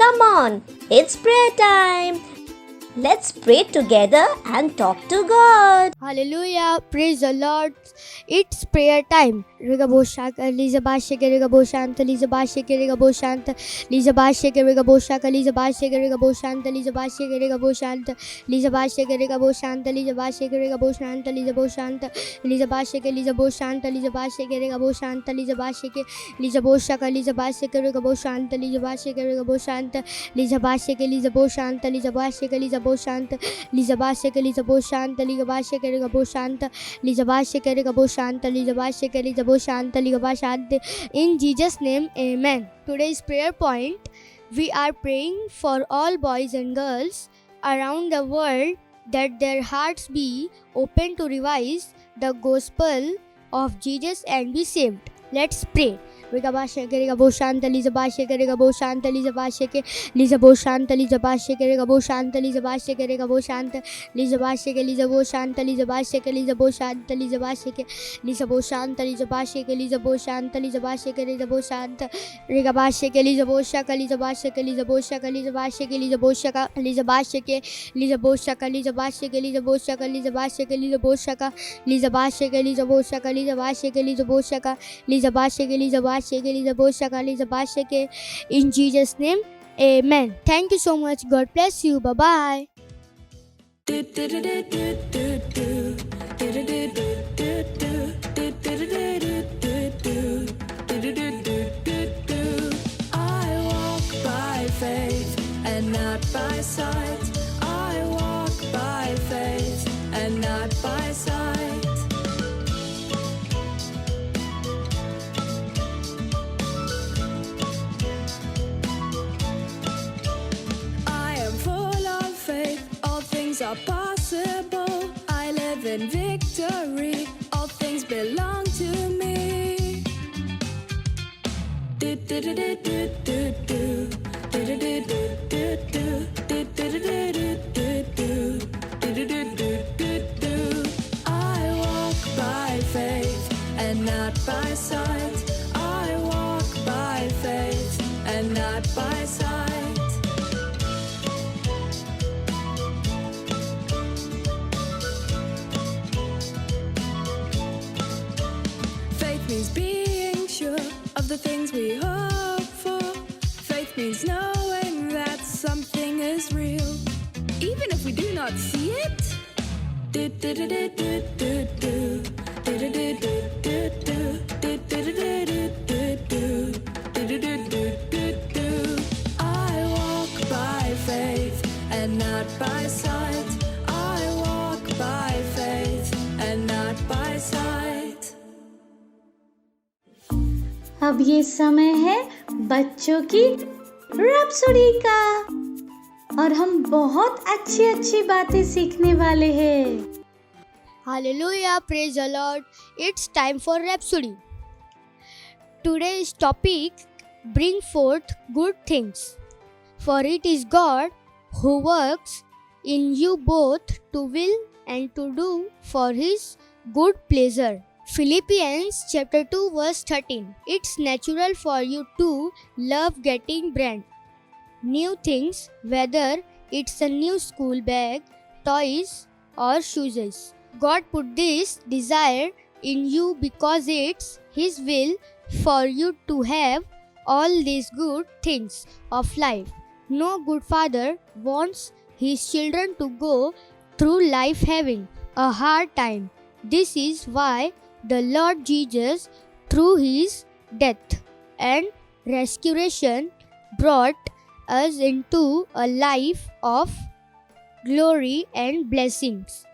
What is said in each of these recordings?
Come on, it's prayer time. Let's pray together and talk to God. Hallelujah, praise the Lord. It's prayer time. Rigaboshaka, Liza Bashake, Rigaboshanta, Liza Bashake, Rigaboshanta, Liza Bashake, Rigaboshaka, Liza Bashake, Rigaboshanta, Liza Bashake, Rigaboshanta, Liza Bashake, Rigaboshanta, Liza Bashake, Rigaboshanta, Liza Boshanta, Liza Bashake, Liza Boshanta, Liza Bashake, Rigaboshanta, Liza Bashake, Liza Boshaka, Liza Bashake, Rigaboshanta, Liza Bashake, Rigaboshanta, Liza Bashake, Liza Boshanta, Liza Bashake, Liza Boshanta, Liza Bashake, Liza Boshanta, Liza Bashake, Liza Boshanta, Liza Bashake, Liza Boshanta, Liza Bashake, Liza Boshanta, Liza Boshanta. In Jesus' name, Amen. Today's prayer point: we are praying for all boys and girls around the world that their hearts be open to revise the gospel of Jesus and be saved. Let's pray. Liza Bashake, Liza Boshanta, Liza Bashake, Liza Boshanta, Liza Bashake, Liza Boshanta, Liza Bashake, Liza Boshanta, Liza Bashake, Liza Boshanta, Liza Bashake, Liza Boshanta, Liza Bashake, Liza Boshanta, Liza Bashake, Liza Boshanta, Liza Bashake, Liza Boshanta, Liza Bashake, Liza Boshanta, Liza Bashake, Liza Boshaka, Liza Bashake, Liza Boshaka, Liza Bashake, Liza Boshaka, Liza Bashake, Liza Boshaka, Liza Bashake, Liza Boshaka, Liza Bashake, Liza Boshaka, Liza Bashake, Liza Boshaka, Liza Bashake, Liza Boshaka, Liza Bashake, Liza Bashake, Liza Boshaka, Liza Bashake. In Jesus' name, Amen. Thank you so much. God bless you. Bye bye. I walk by faith and not by sight. I walk by faith and not by sight. I am full of faith, all things are possible. I live in victory, all things belong to me. I walk by faith and not by sight. I walk by faith and not by sight. Faith means being sure of the things we hope for. Faith means knowing that something is real, even if we do not see it. I walk by faith and not by sight. I walk by faith and not by sight. अब ये समय है बच्चों की rhapsody का और हम बहुत अच्छी अच्छी बातें सीखने वाले हैं। Hallelujah, praise the Lord. It's time for Rhapsody. Today's topic: bring forth good things. For it is God who works in you both to will and to do for His good pleasure. Philippians chapter 2 verse 13. It's natural for you to love getting brand new things, whether it's a new school bag, toys or shoes. God put this desire in you because it's His will for you to have all these good things of life. No good father wants his children to go through life having a hard time. This is why the Lord Jesus, through His death and resurrection, brought us into a life of glory and blessings.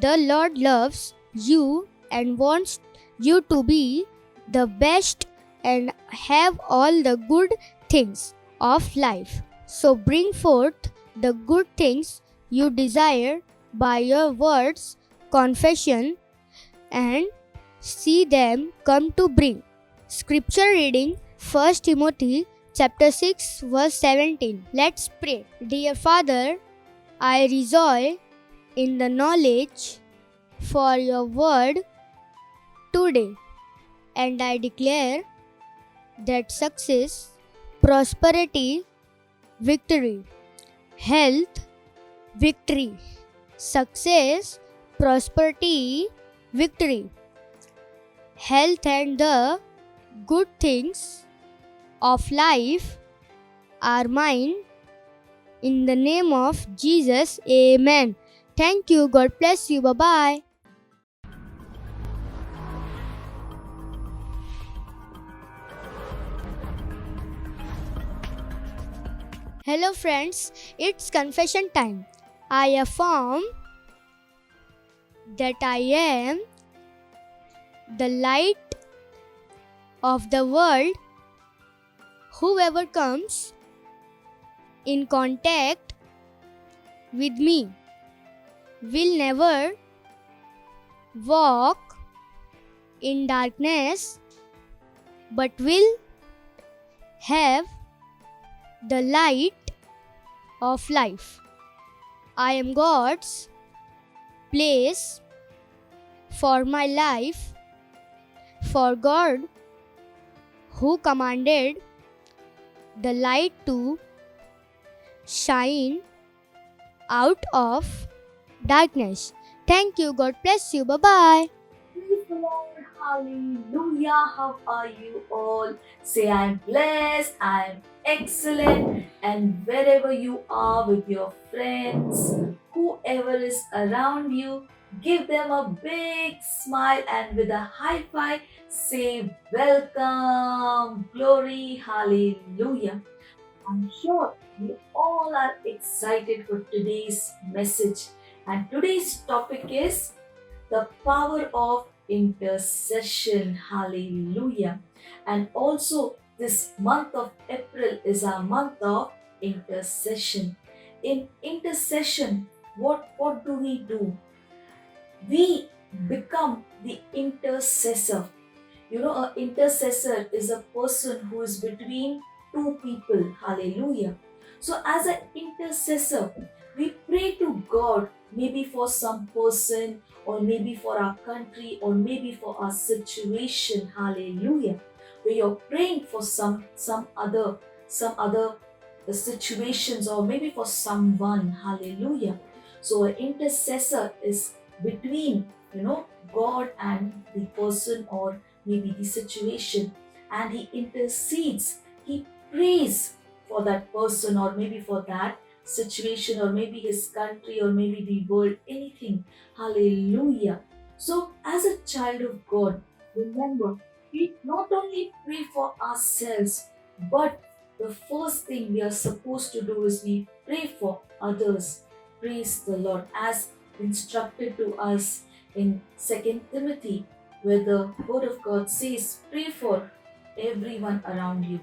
The Lord loves you and wants you to be the best and have all the good things of life. So bring forth the good things you desire by your words, confession, and see them come to bring. Scripture reading: 1 Timothy chapter 6 verse 17. Let's pray. Dear Father, I rejoice in the knowledge for your word today, and I declare that success, prosperity, victory. Health, victory. Success, prosperity, victory. Health and the good things of life are mine. In the name of Jesus, amen. Thank you. God bless you. Bye bye. Hello, friends. It's confession time. I affirm that I am the light of the world. Whoever comes in contact with me will never walk in darkness but will have the light of life. I am God's place for my life, for God who commanded the light to shine out of darkness. Thank you. God bless you. Bye bye. Praise the Lord. Hallelujah. How are you all? Say, I'm blessed, I'm excellent, and wherever you are with your friends, whoever is around you, give them a big smile and with a high five, say, welcome, glory, hallelujah. I'm sure you all are excited for today's message, and today's topic is the power of intercession. Hallelujah. And also, this month of April is our month of intercession. In intercession, what do? We become the intercessor. You know, an intercessor is a person who is between two people. Hallelujah. So, as an intercessor, we pray to God maybe for some person, or maybe for our country, or maybe for our situation. Hallelujah. We are praying for some other situations, or maybe for someone. Hallelujah. So an intercessor is between, God and the person, or maybe the situation, and he intercedes, he prays for that person, or maybe for that situation, or maybe his country, or maybe the world, anything. Hallelujah. So as a child of God, remember, we not only pray for ourselves, but the first thing we are supposed to do is we pray for others. Praise the Lord, as instructed to us in 2 Timothy, where the word of God says, pray for everyone around you,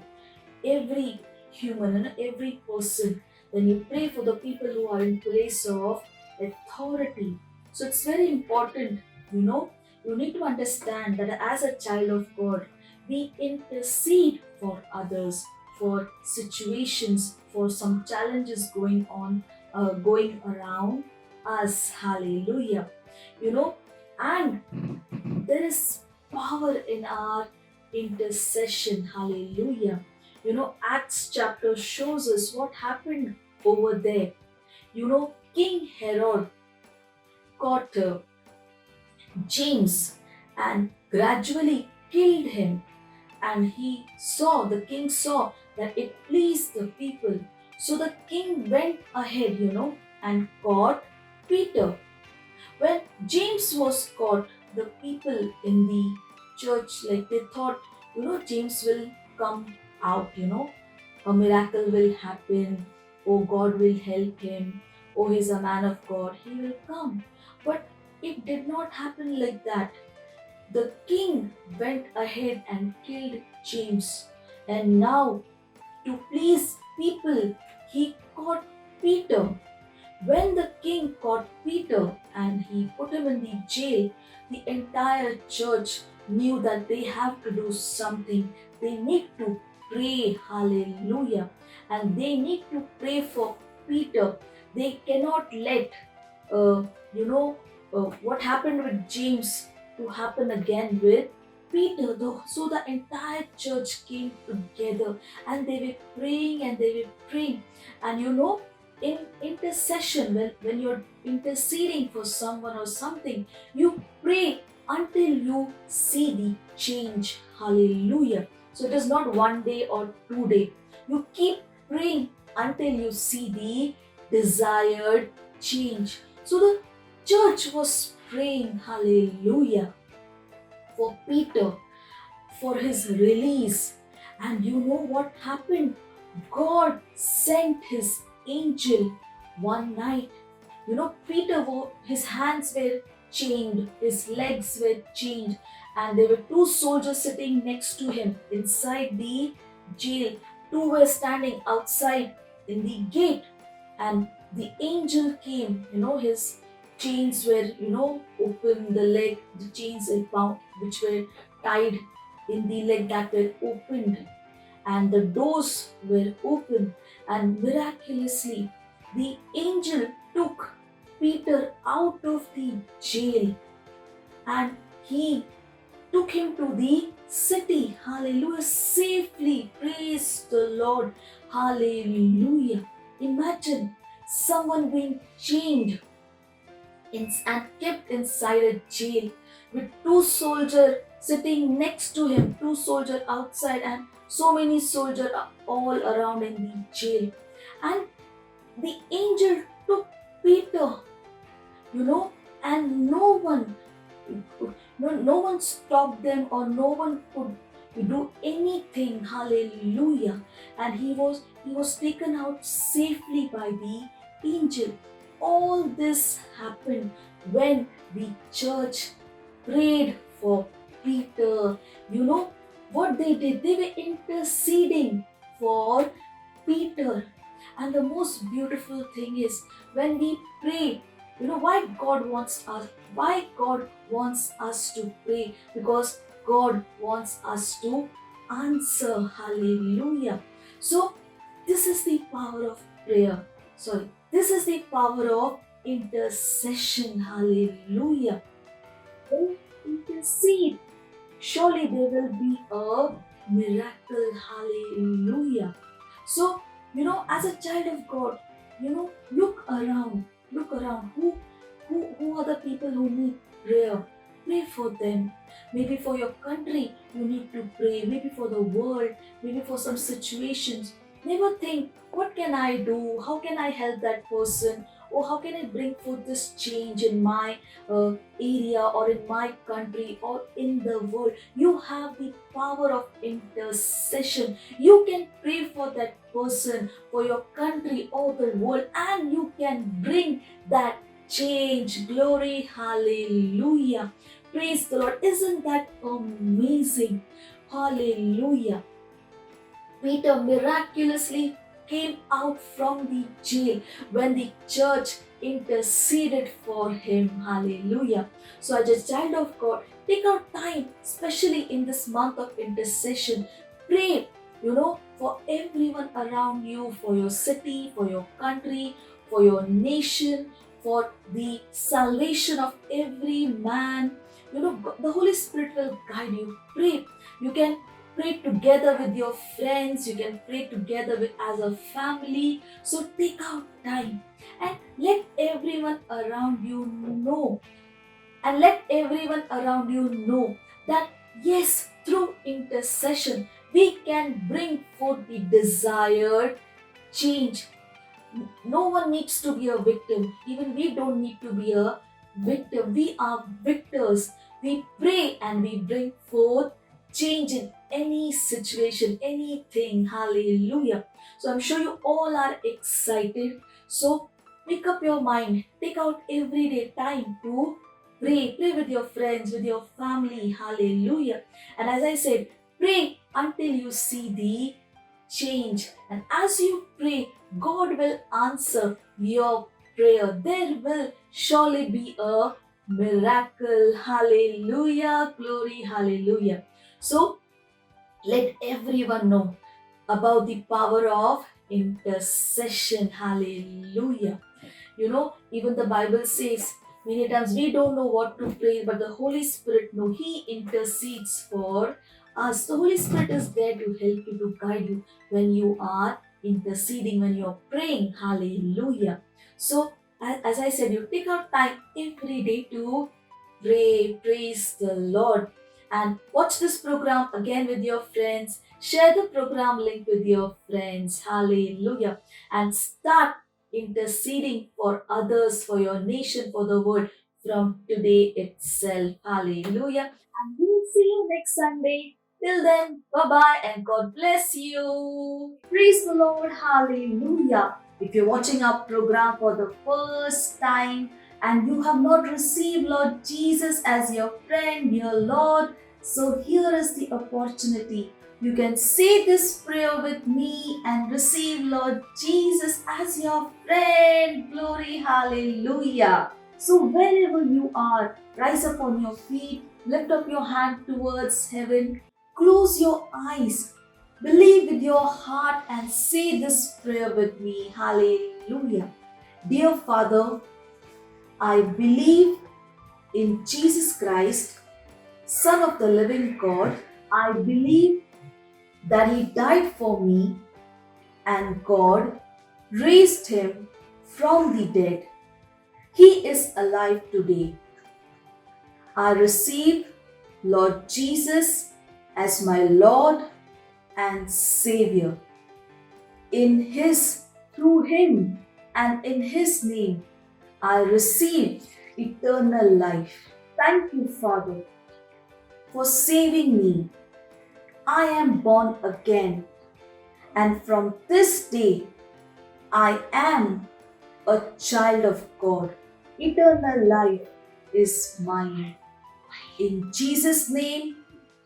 every human and every person. Then you pray for the people who are in place of authority. So it's very important, you need to understand that as a child of God, we intercede for others, for situations, for some challenges going around us. Hallelujah. You know, and there is power in our intercession. Hallelujah. Acts chapter shows us what happened over there. King Herod caught James and gradually killed him. And the king saw that it pleased the people. So the king went ahead, and caught Peter. When James was caught, the people in the church, like they thought, James will come out, a miracle will happen. Oh, God will help him. Oh, he's a man of God. He will come. But it did not happen like that. The king went ahead and killed James. And now, to please people, he caught Peter. When the king caught Peter and he put him in the jail, the entire church knew that they have to do something. They need to pray, hallelujah. And they need to pray for Peter. They cannot let, what happened with James to happen again with so the entire church came together and they were praying and they were praying. And in intercession, when you're interceding for someone or something, you pray until you see the change. Hallelujah. So it is not one day or 2 day. You keep praying until you see the desired change. So the church was praying, hallelujah, for Peter, for his release. And you know what happened? God sent his angel one night. Peter, his hands were chained, his legs were chained, and there were two soldiers sitting next to him inside the jail. Two were standing outside in the gate, and the angel came. His chains were, open, the leg, the chains were bound, which were tied in the leg that were opened, and the doors were open, and miraculously the angel took Peter out of the jail and he took him to the city. Hallelujah. Safely. Praise the Lord. Hallelujah. Imagine someone being chained and kept inside a jail with two soldiers sitting next to him, two soldiers outside, and so many soldiers are all around in the jail. And the angel took Peter, and no one stopped them, or no one could do anything. Hallelujah. And he was taken out safely by the angel. All this happened when the church prayed for Peter. You know what they did? They were interceding for Peter. And the most beautiful thing is when we pray, why God wants us to pray, because God wants us to answer. Hallelujah. So this is the power of prayer. This is the power of intercession. Hallelujah. When we intercede, surely there will be a miracle. Hallelujah. So, as a child of God, look around. Look around. Who are the people who need prayer? Pray for them. Maybe for your country, you need to pray. Maybe for the world. Maybe for some situations. Never think, what can I do? How can I help that person? Or how can I bring forth this change in my area, or in my country, or in the world? You have the power of intercession. You can pray for that person, for your country or the world, and you can bring that change. Glory, hallelujah. Praise the Lord. Isn't that amazing? Hallelujah. Peter miraculously came out from the jail when the church interceded for him. Hallelujah. So, as a child of God, take out time, especially in this month of intercession. Pray, for everyone around you, for your city, for your country, for your nation, for the salvation of every man. The Holy Spirit will guide you. Pray. You can pray together with your friends. You can pray together as a family. So take out time and let everyone around you know. And let everyone around you know that yes, through intercession, we can bring forth the desired change. No one needs to be a victim. Even we don't need to be a victim. We are victors. We pray and we bring forth change in any situation, anything. Hallelujah. So I'm sure you all are excited. So make up your mind. Take out everyday time to pray. Pray with your friends, with your family. Hallelujah. And as I said, pray until you see the change. And as you pray, God will answer your prayer. There will surely be a miracle. Hallelujah. Glory. Hallelujah. So let everyone know about the power of intercession. Hallelujah. Even the Bible says Many times we don't know what to pray, but the Holy Spirit knows. He intercedes for us. The Holy Spirit is there to help you, to guide you when you are interceding, when you are praying. Hallelujah. So, as I said, you take out time every day to pray, praise the Lord, and watch this program again with your friends. Share the program link with your friends. Hallelujah. And start interceding for others, for your nation, for the world from today itself. Hallelujah. And we will see you next Sunday. Till then, bye bye and God bless you. Praise the Lord. Hallelujah. If you're watching our program for the first time and you have not received Lord Jesus as your friend, dear Lord, so here is the opportunity. You can say this prayer with me and receive Lord Jesus as your friend. Glory, hallelujah. So wherever you are, rise up on your feet, lift up your hand towards heaven, close your eyes, believe with your heart and say this prayer with me. Hallelujah. Dear Father, I believe in Jesus Christ, Son of the living God. I believe that He died for me and God raised Him from the dead. He is alive today. I receive Lord Jesus as my Lord and Savior. Through Him and in His name, I receive eternal life. Thank you, Father, for saving me. I am born again, and from this day, I am a child of God. Eternal life is mine. In Jesus' name,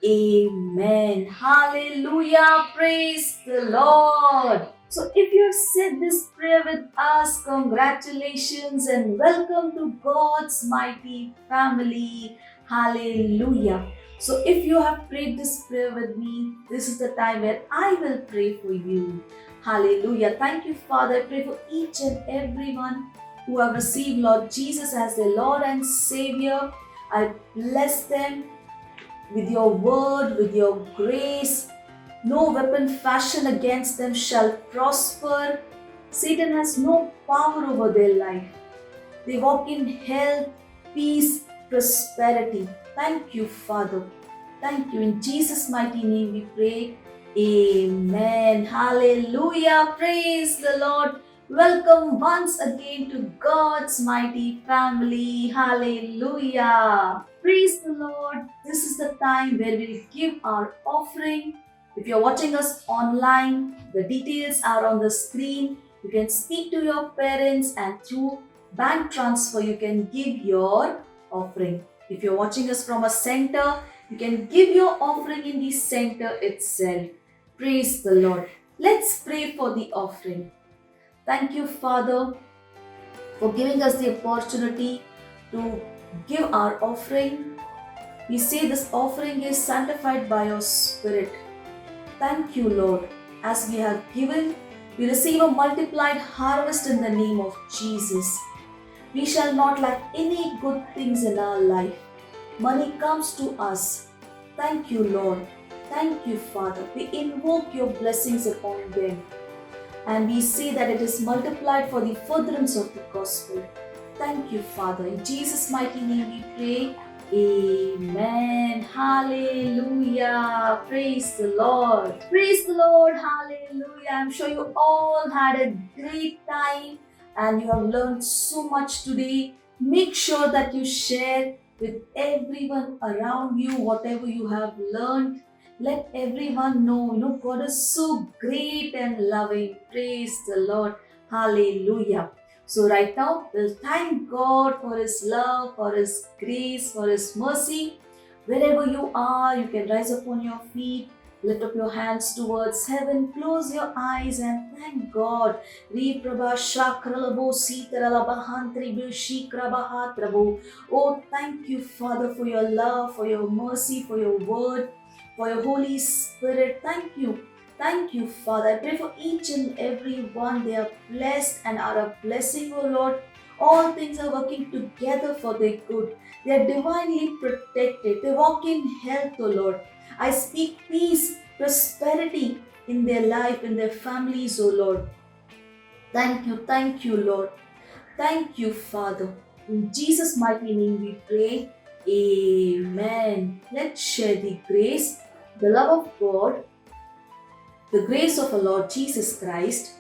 amen. Hallelujah. Praise the Lord. So if you have said this prayer with us, congratulations and welcome to God's mighty family. Hallelujah. So if you have prayed this prayer with me, this is the time where I will pray for you. Hallelujah. Thank you, Father. I pray for each and everyone who have received Lord Jesus as their Lord and Savior. I bless them with your word, with your grace. No weapon fashioned against them shall prosper. Satan has no power over their life. They walk in health, peace, prosperity. Thank you, Father. Thank you. In Jesus' mighty name we pray. Amen. Hallelujah. Praise the Lord. Welcome once again to God's mighty family. Hallelujah. Praise the Lord. This is the time where we give our offering. If you're watching us online, the details are on the screen. You can speak to your parents and through bank transfer you can give your offering. If you're watching us from a center, you can give your offering in the center itself. Praise the Lord. Let's pray for the offering. Thank you, Father, for giving us the opportunity to give our offering. We say this offering is sanctified by your Spirit. Thank you, Lord. As we have given, we receive a multiplied harvest in the name of Jesus. We shall not lack any good things in our life. Money comes to us. Thank you, Lord. Thank you, Father. We invoke your blessings upon them. And we say that it is multiplied for the furtherance of the gospel. Thank you, Father. In Jesus' mighty name we pray. Amen. Hallelujah. Praise the Lord. Praise the Lord. Hallelujah. I'm sure you all had a great time and you have learned so much today. Make sure that you share with everyone around you whatever you have learned. Let everyone know, God is so great and loving. Praise the Lord. Hallelujah. So right now, we'll thank God for His love, for His grace, for His mercy. Wherever you are, you can rise up on your feet, lift up your hands towards heaven, close your eyes and thank God. Oh, thank you, Father, for your love, for your mercy, for your word, for your Holy Spirit. Thank you. Thank you, Father. I pray for each and every one. They are blessed and are a blessing, oh Lord. All things are working together for their good. They are divinely protected. They walk in health, O Lord. I speak peace, prosperity in their life, in their families, O Lord. Thank you, Lord. Thank you, Father. In Jesus' mighty name we pray. Amen. Let's share the grace, the love of God, the grace of our Lord Jesus Christ,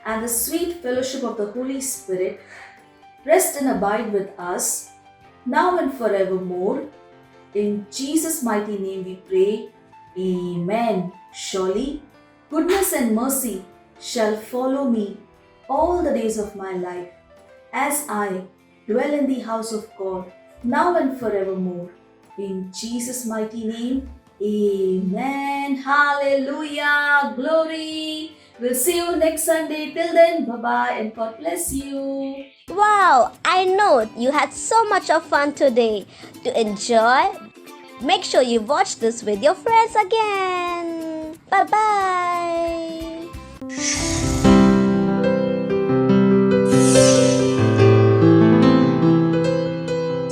and the sweet fellowship of the Holy Spirit rest and abide with us now and forevermore. In Jesus' mighty name we pray. Amen. Surely, goodness and mercy shall follow me all the days of my life, as I dwell in the house of God now and forevermore. In Jesus' mighty name, amen. Hallelujah. Glory. We'll see you next Sunday. Till then, bye-bye and God bless you. Wow, I know you had so much of fun today. To enjoy, make sure you watch this with your friends again. Bye-bye.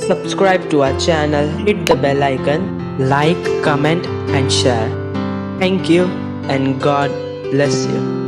Subscribe to our channel, hit the bell icon, like, comment and share. Thank you and God bless you.